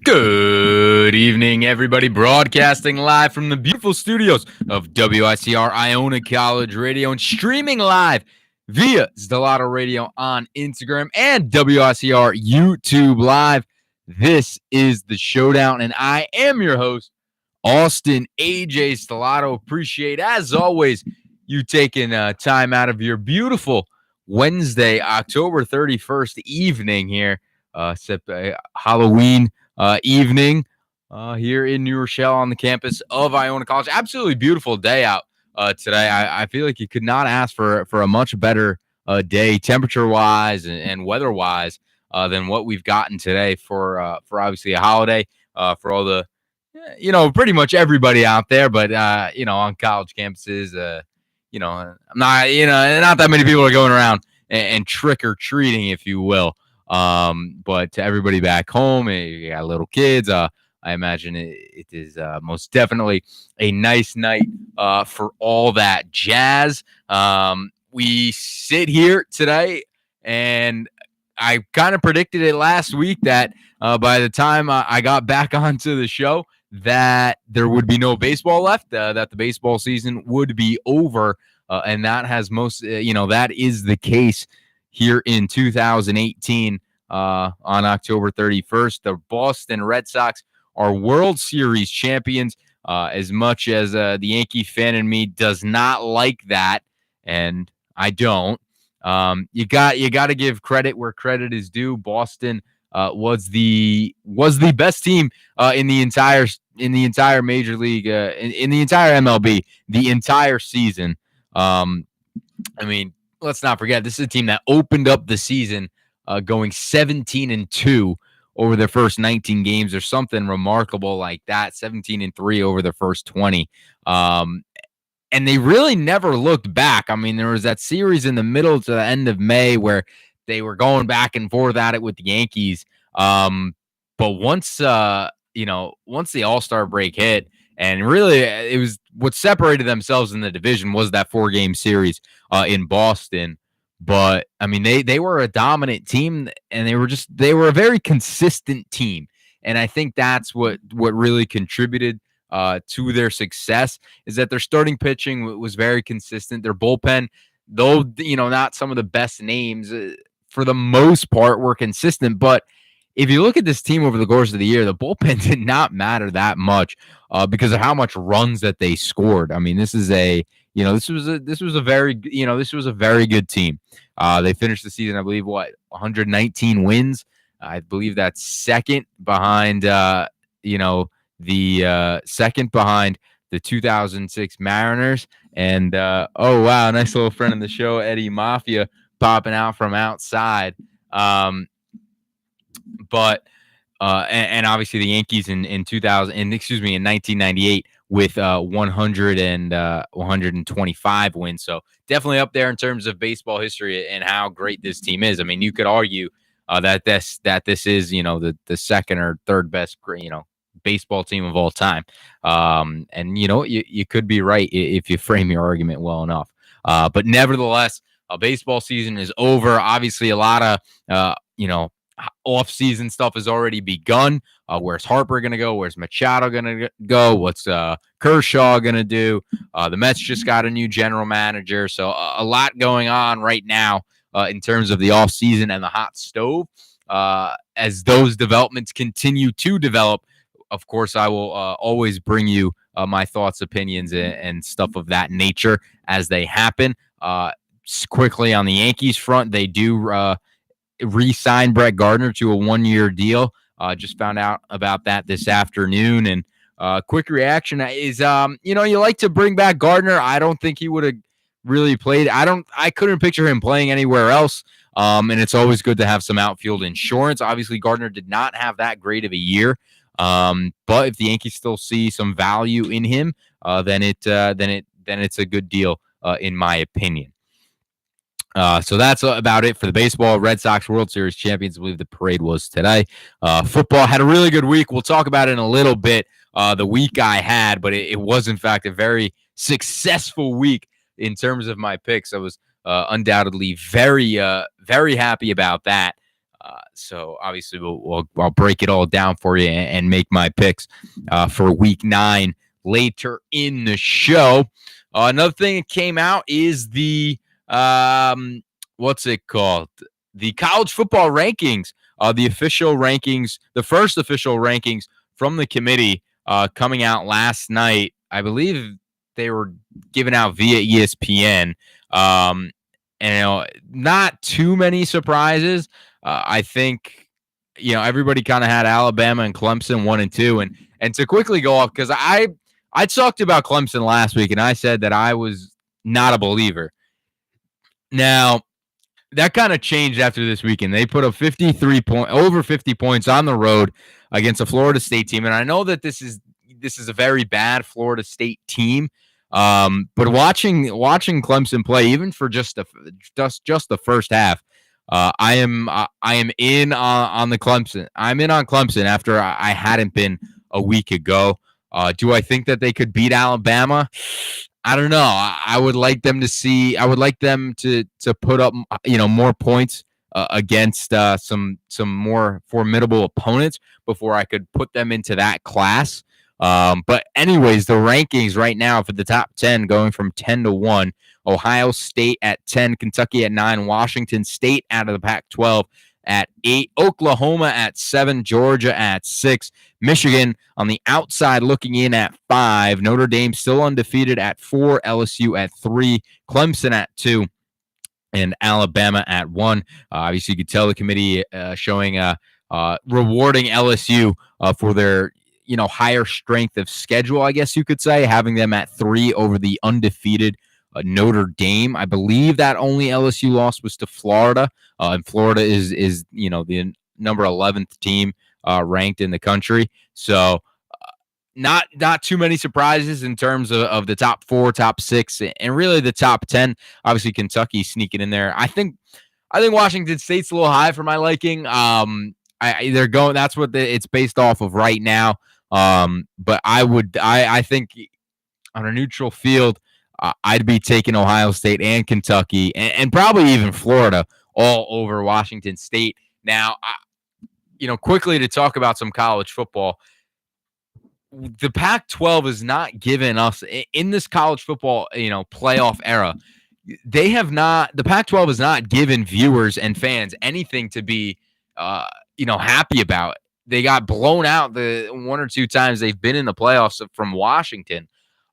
Good evening, everybody. Broadcasting live from the beautiful studios of WICR Iona College Radio and streaming live via Stellato Radio on Instagram and WICR YouTube Live. This is the Showdown, and I am your host, Austin AJ Stellato. Appreciate, as always, you taking time out of your beautiful Wednesday, October 31st evening here, Halloween evening here in New Rochelle on the campus of Iona College. Absolutely beautiful day out today. I feel like you could not ask for a much better day, temperature-wise and weather-wise, than what we've gotten today for obviously a holiday, for all the, pretty much everybody out there. But, on college campuses, I'm not, not that many people are going around and trick-or-treating, if you will. But to everybody back home, you got little kids, I imagine it is most definitely a nice night for all that jazz. We sit here today, and I kind of predicted it last week that by the time I got back onto the show, that there would be no baseball left, that the baseball season would be over, and that has that is the case here in 2018 on October 31st. The Boston Red Sox are World Series champions. As much as the Yankee fan in me does not like that, and I don't, you got to give credit where credit is due. Boston was the best team in the entire major league, in the entire MLB, the entire season. Let's not forget, this is a team that opened up the season going 17-2 over their first 19 games, or something remarkable like that. 17-3 over the first 20. And they really never looked back. I mean, there was that series in the middle to the end of May where they were going back and forth at it with the Yankees. But once the All-Star break hit, and really it was what separated themselves in the division was that 4-game series in Boston. But I mean, they were a dominant team, and they were a very consistent team. And I think that's what really contributed to their success, is that their starting pitching was very consistent. Their bullpen, though, not some of the best names, for the most part, were consistent. But if you look at this team over the course of the year, the bullpen did not matter that much because of how much runs that they scored. I mean, this was a very good team. They finished the season, I believe, 119 wins. I believe that's second behind, second behind the 2006 Mariners. And oh wow, nice little friend of the show, Eddie Mafia, popping out from outside. But obviously the Yankees in 1998 with 125 wins. So definitely up there in terms of baseball history and how great this team is. I mean, you could argue that this is, the second or third best, baseball team of all time. And you could be right if you frame your argument well enough. But nevertheless, a baseball season is over. Obviously, a lot of off-season stuff has already begun. Where's Harper going to go? Where's Machado going to go? What's Kershaw going to do? The Mets just got a new general manager. So a lot going on right now in terms of the off-season and the hot stove. As those developments continue to develop, of course, I will always bring you my thoughts, opinions, and stuff of that nature as they happen. Quickly on the Yankees front, they do re-sign Brett Gardner to a 1-year deal. Just found out about that this afternoon. And quick reaction is, you like to bring back Gardner. I don't think he would have really played. I couldn't picture him playing anywhere else. And it's always good to have some outfield insurance. Obviously, Gardner did not have that great of a year. But if the Yankees still see some value in him, then it's a good deal, in my opinion. So that's about it for the baseball. Red Sox World Series champions. I believe the parade was today. Football had a really good week. We'll talk about it in a little bit, the week I had, but it was, in fact, a very successful week in terms of my picks. I was undoubtedly very, very happy about that. So obviously I'll break it all down for you and make my picks for week 9 later in the show. Another thing that came out is the what's it called? The college football rankings, the official rankings, the first official rankings from the committee coming out last night. I believe they were given out via ESPN. And not too many surprises. I think everybody kind of had Alabama and Clemson 1 and 2, and to quickly go off, because I talked about Clemson last week and I said that I was not a believer. Now that kind of changed after this weekend. They put up over 50 points on the road against a Florida State team, and I know that this is a very bad Florida State team. But watching Clemson play, even for just the first half, I am in on the Clemson. I'm in on Clemson after I hadn't been a week ago. Do I think that they could beat Alabama? I don't know. I would like them to see. I would like them to put up more points against some more formidable opponents before I could put them into that class. But anyways, the rankings right now for the top 10 going from 10 to 1. Ohio State at 10, Kentucky at 9, Washington State out of the Pac-12 at 8, Oklahoma at 7, Georgia at 6, Michigan on the outside looking in at 5, Notre Dame still undefeated at 4, LSU at 3, Clemson at 2, and Alabama at 1. Obviously, you could tell the committee showing rewarding LSU for their higher strength of schedule, I guess you could say, having them at 3 over the undefeated Notre Dame. I believe that only LSU loss was to Florida, and Florida is the number 11th team ranked in the country. So not too many surprises in terms of the top 4, top 6, and really the top 10. Obviously, Kentucky sneaking in there. I think Washington State's a little high for my liking. They're going. That's what it's based off of right now. But I think on a neutral field, I'd be taking Ohio State and Kentucky and probably even Florida all over Washington State. Now, quickly to talk about some college football, the Pac-12 is not giving us in this college football, playoff era. The Pac-12 has not given viewers and fans anything to be, happy about. They got blown out the 1 or 2 times they've been in the playoffs from Washington.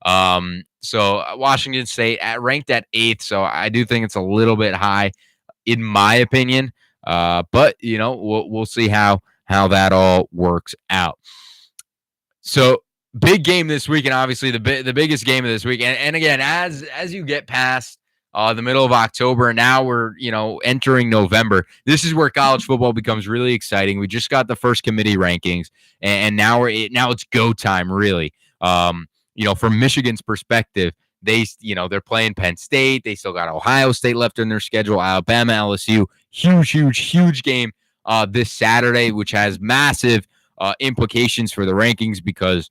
So Washington State ranked at 8th. So I do think it's a little bit high in my opinion. But we'll see how that all works out. So big game this week, and obviously the biggest game of this week. And again, as you get past the middle of October, and now we're entering November, this is where college football becomes really exciting. We just got the first committee rankings, and now it's go time really. From Michigan's perspective, they're playing Penn State. They still got Ohio State left in their schedule, Alabama, LSU. Huge game this Saturday, which has massive implications for the rankings because,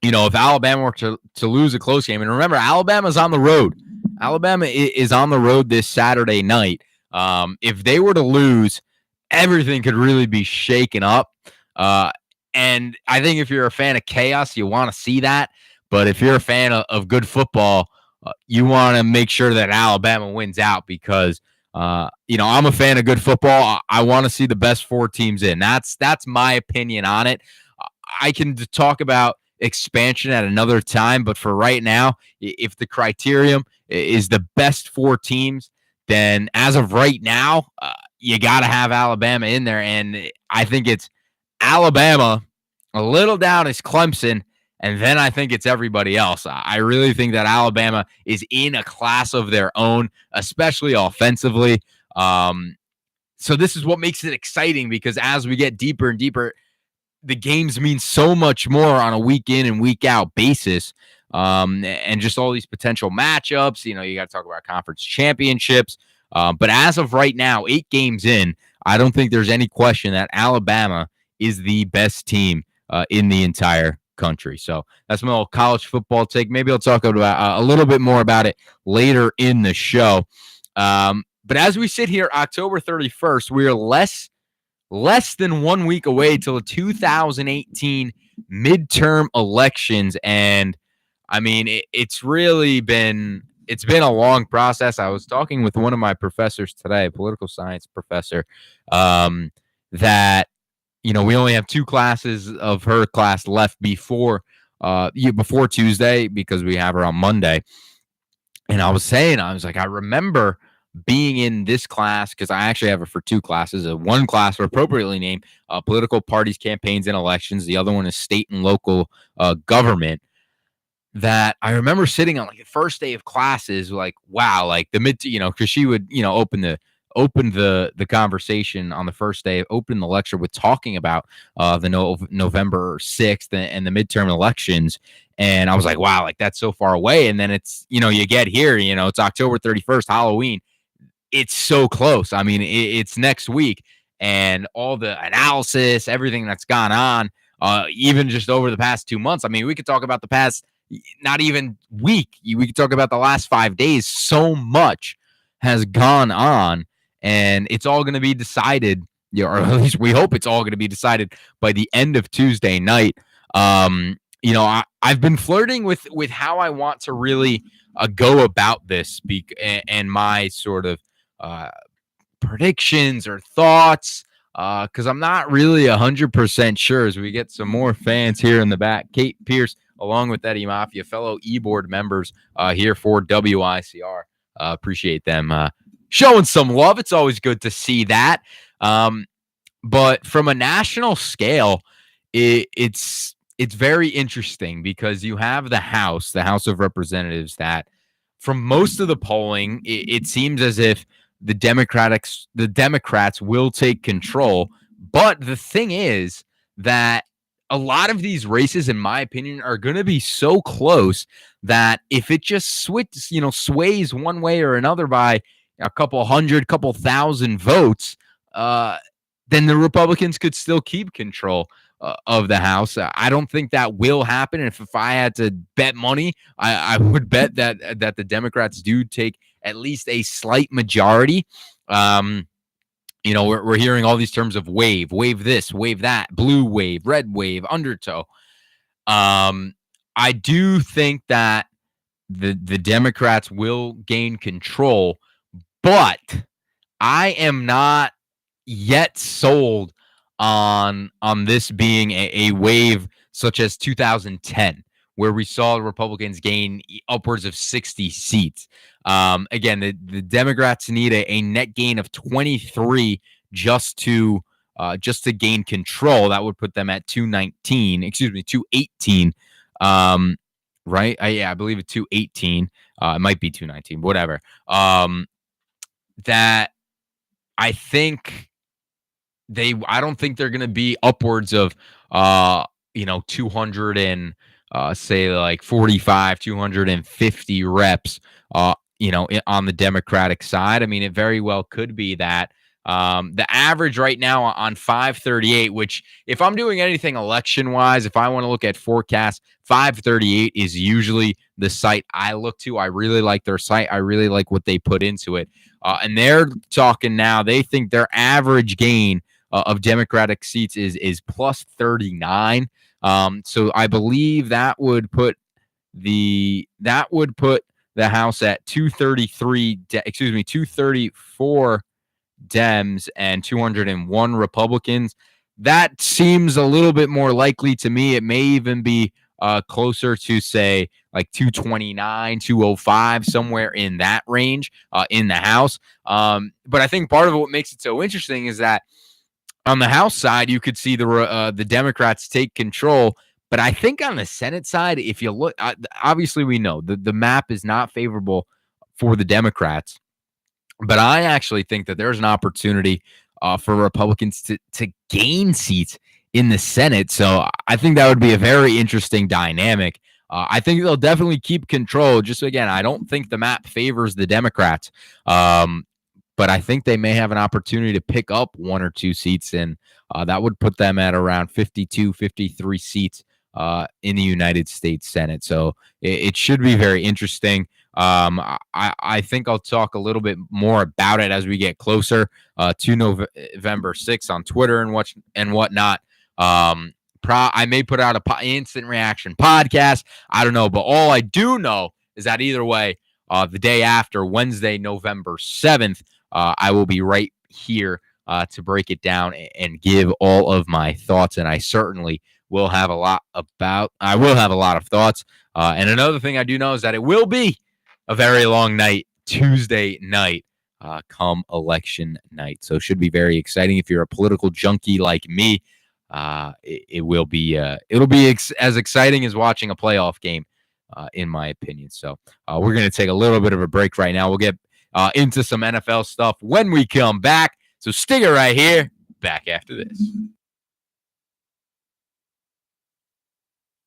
if Alabama were to lose a close game, and remember, Alabama's on the road. Alabama is on the road this Saturday night. If they were to lose, everything could really be shaken up. And I think if you're a fan of chaos, you want to see that. But if you're a fan of good football, you want to make sure that Alabama wins out because, I'm a fan of good football. I want to see the best 4 teams in. That's my opinion on it. I can talk about expansion at another time, but for right now, if the criterion is the best 4 teams, then as of right now, you got to have Alabama in there. And I think it's Alabama, a little down is Clemson, and then I think it's everybody else. I really think that Alabama is in a class of their own, especially offensively. So this is what makes it exciting because as we get deeper and deeper, the games mean so much more on a week in and week out basis. And just all these potential matchups, you got to talk about conference championships. But as of right now, 8 games in, I don't think there's any question that Alabama is the best team in the entire country. So that's my little college football take. Maybe I'll talk about a little bit more about it later in the show. But as we sit here, October 31st, we are less less than 1 week away till the 2018 midterm elections. And I mean, it's been a long process. I was talking with one of my professors today, a political science professor, that we only have 2 classes of her class left before Tuesday, because we have her on Monday. And I was like, I remember being in this class, because I actually have it for 2 classes. One class appropriately named Political Parties, Campaigns, and Elections. The other one is State and Local Government. That I remember sitting on like the first day of classes, like, wow, like the because she would, open the conversation on the first day, open the lecture with talking about the November 6th and the midterm elections. And I was like, wow, like that's so far away. And then it's, you get here, it's October 31st, Halloween. It's so close. I mean, it's next week, and all the analysis, everything that's gone on, even just over the past 2 months. I mean, we could talk about the past, not even week. We could talk about the last 5 days. So much has gone on, and it's all going to be decided, or at least we hope it's all going to be decided by the end of Tuesday night. I've been flirting with how I want to really go about this, and my sort of predictions or thoughts, because I'm not really 100% sure. As we get some more fans here in the back, Kate Pierce, along with Eddie Mafia, fellow e-board members here for WICR. Appreciate them showing some love. It's always good to see that. But from a national scale, it's very interesting, because you have the House of Representatives, that from most of the polling, it seems as if the Democrats will take control. But the thing is that a lot of these races, in my opinion, are going to be so close that if it just sways one way or another by a couple thousand votes, then the Republicans could still keep control of the House. I don't think that will happen. And if I had to bet money, I would bet that the Democrats do take at least a slight majority. We're hearing all these terms of wave this, wave that, blue wave, red wave, undertow. I do think that the Democrats will gain control, but I am not yet sold on this being a wave such as 2010, where we saw Republicans gain upwards of 60 seats. Again, the Democrats need a net gain of 23 just to gain control. That would put them at 218. Right? I believe it's 218. It might be 219, whatever. That I think I don't think they're going to be upwards of 200 and say like 45, 250 reps on the Democratic side. I mean, it very well could be that. The average right now on 538, which if I'm doing anything election wise, if I want to look at forecasts, 538 is usually the site I look to. I really like their site. I really like what they put into it. And they're talking now, they think their average gain of Democratic seats is plus 39. So I believe that would put the House at 234 Dems and 201 Republicans. That seems a little bit more likely to me. It may even be closer to, say, like 229, 205, somewhere in that range in the House. But I think part of what makes it so interesting is that on the House side, you could see the Democrats take control. But I think on the Senate side, if you look, obviously we know the map is not favorable for the Democrats. But I actually think that there's an opportunity for Republicans to gain seats in the Senate. So I think that would be a very interesting dynamic. I think they'll definitely keep control. Just again, I don't think the map favors the Democrats. But I think they may have an opportunity to pick up 1 or 2 seats, and that would put them at around 52, 53 seats in the United States Senate. So it should be very interesting. I think I'll talk a little bit more about it as we get closer to November 6th on Twitter and whatnot. I may put out a instant reaction podcast. I don't know, but all I do know is that either way, the day after, Wednesday, November 7th, I will be right here to break it down and give all of my thoughts. And I certainly will have a lot of thoughts. And another thing I do know is that it will be a very long night, Tuesday night, come election night. So it should be very exciting. If you're a political junkie like me, it will be as exciting as watching a playoff game, in my opinion. So we're going to take a little bit of a break right now. We'll get into some NFL stuff when we come back. So stick it right here. Back after this.